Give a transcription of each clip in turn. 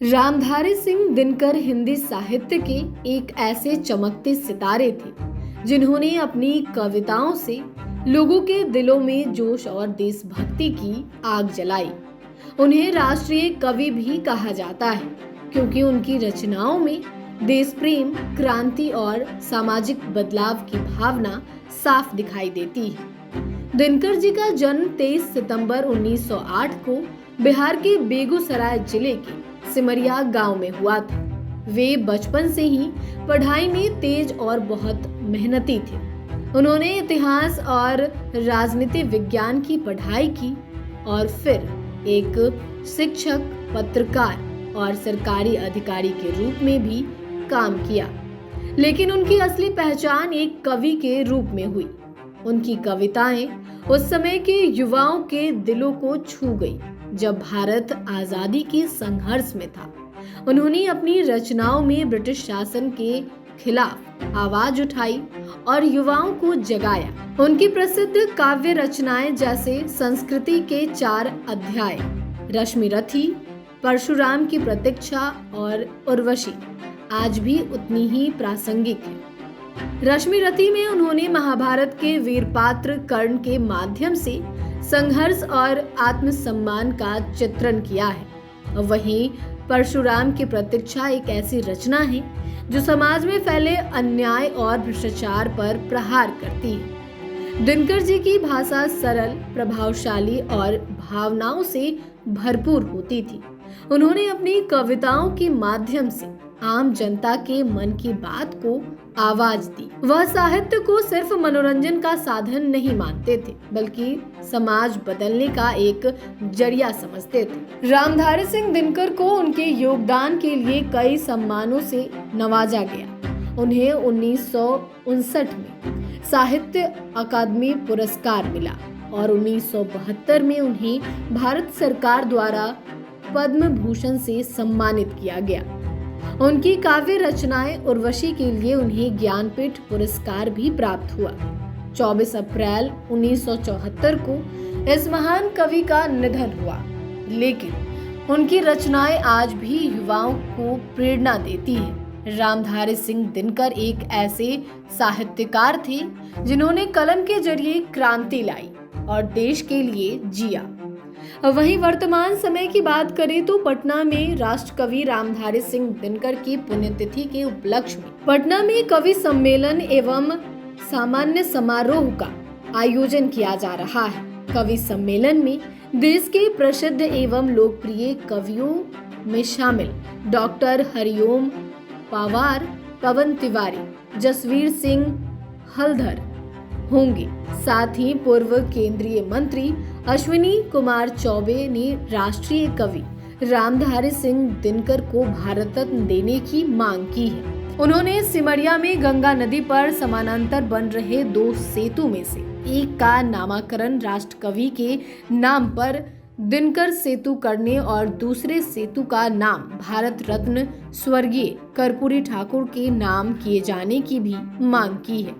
रामधारी सिंह दिनकर हिंदी साहित्य के एक ऐसे चमकते सितारे थे जिन्होंने अपनी कविताओं से लोगों के दिलों में जोश और देशभक्ति की आग जलाई। उन्हें राष्ट्रीय कवि भी कहा जाता है क्योंकि उनकी रचनाओं में देश प्रेम, क्रांति और सामाजिक बदलाव की भावना साफ दिखाई देती है। दिनकर जी का जन्म 23 सितंबर 1908 को बिहार के बेगूसराय जिले के सिमरिया गांव में हुआ था। वे बचपन से ही पढ़ाई में तेज और बहुत मेहनती थे। उन्होंने इतिहास और राजनीति विज्ञान की पढ़ाई की और फिर एक शिक्षक, पत्रकार और सरकारी अधिकारी के रूप में भी काम किया। लेकिन उनकी असली पहचान एक कवि के रूप में हुई। उनकी कविताएं उस समय के युवाओं के दिलों को छू गई जब भारत आजादी के संघर्ष में था। उन्होंने अपनी रचनाओं में ब्रिटिश शासन के खिलाफ आवाज उठाई और युवाओं को जगाया। उनकी प्रसिद्ध काव्य रचनाएं जैसे संस्कृति के 4 अध्याय, रश्मिरथी, परशुराम की प्रतीक्षा और उर्वशी आज भी उतनी ही प्रासंगिक है। रश्मिरथी में उन्होंने महाभारत के वीर पात्र कर्ण के माध्यम से संघर्ष और आत्मसम्मान का चित्रण किया है। वहीं परशुराम की प्रतीक्षा एक ऐसी रचना है जो समाज में फैले अन्याय और भ्रष्टाचार पर प्रहार करती है। दिनकर जी की भाषा सरल, प्रभावशाली और भावनाओं से भरपूर होती थी। उन्होंने अपनी कविताओं के माध्यम से आम जनता के मन की बात को आवाज दी। वह साहित्य को सिर्फ मनोरंजन का साधन नहीं मानते थे, बल्कि समाज बदलने का एक जरिया समझते थे। रामधारी सिंह दिनकर को उनके योगदान के लिए कई सम्मानों से नवाजा गया। उन्हें 1959 में साहित्य अकादमी पुरस्कार मिला और 1972 में उन्हें भारत सरकार द्वारा पद्म भूषण से सम्मानित किया गया। उनकी काव्य रचनाएं उर्वशी के लिए उन्हें ज्ञानपीठ पुरस्कार भी प्राप्त हुआ। 24 अप्रैल 1974 को इस महान कवि का निधन हुआ, लेकिन उनकी रचनाएं आज भी युवाओं को प्रेरणा देती हैं। रामधारी सिंह दिनकर एक ऐसे साहित्यकार थे जिन्होंने कलम के जरिए क्रांति लाई और देश के लिए जिया। वहीं वर्तमान समय की बात करें तो पटना में राष्ट्रकवि रामधारी सिंह दिनकर की पुण्यतिथि के उपलक्ष्य में पटना में कवि सम्मेलन एवं सामान्य समारोह का आयोजन किया जा रहा है। कवि सम्मेलन में देश के प्रसिद्ध एवं लोकप्रिय कवियों में शामिल डॉक्टर हरिओम पावार, पवन तिवारी, जसवीर सिंह हलधर होंगे। साथ ही पूर्व केंद्रीय मंत्री अश्विनी कुमार चौबे ने राष्ट्रीय कवि रामधारी सिंह दिनकर को भारत रत्न देने की मांग की है। उन्होंने सिमरिया में गंगा नदी पर समानांतर बन रहे 2 सेतु में से एक का नामकरण राष्ट्रकवि के नाम पर दिनकर सेतु करने और दूसरे सेतु का नाम भारत रत्न स्वर्गीय कर्पूरी ठाकुर के नाम किए जाने की भी मांग की है।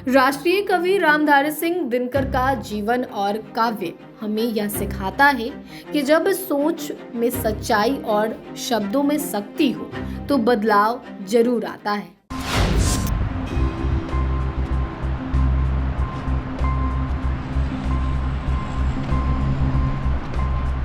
राष्ट्रीय कवि रामधारी सिंह दिनकर का जीवन और काव्य हमें यह सिखाता है कि जब सोच में सच्चाई और शब्दों में शक्ति हो तो बदलाव जरूर आता है।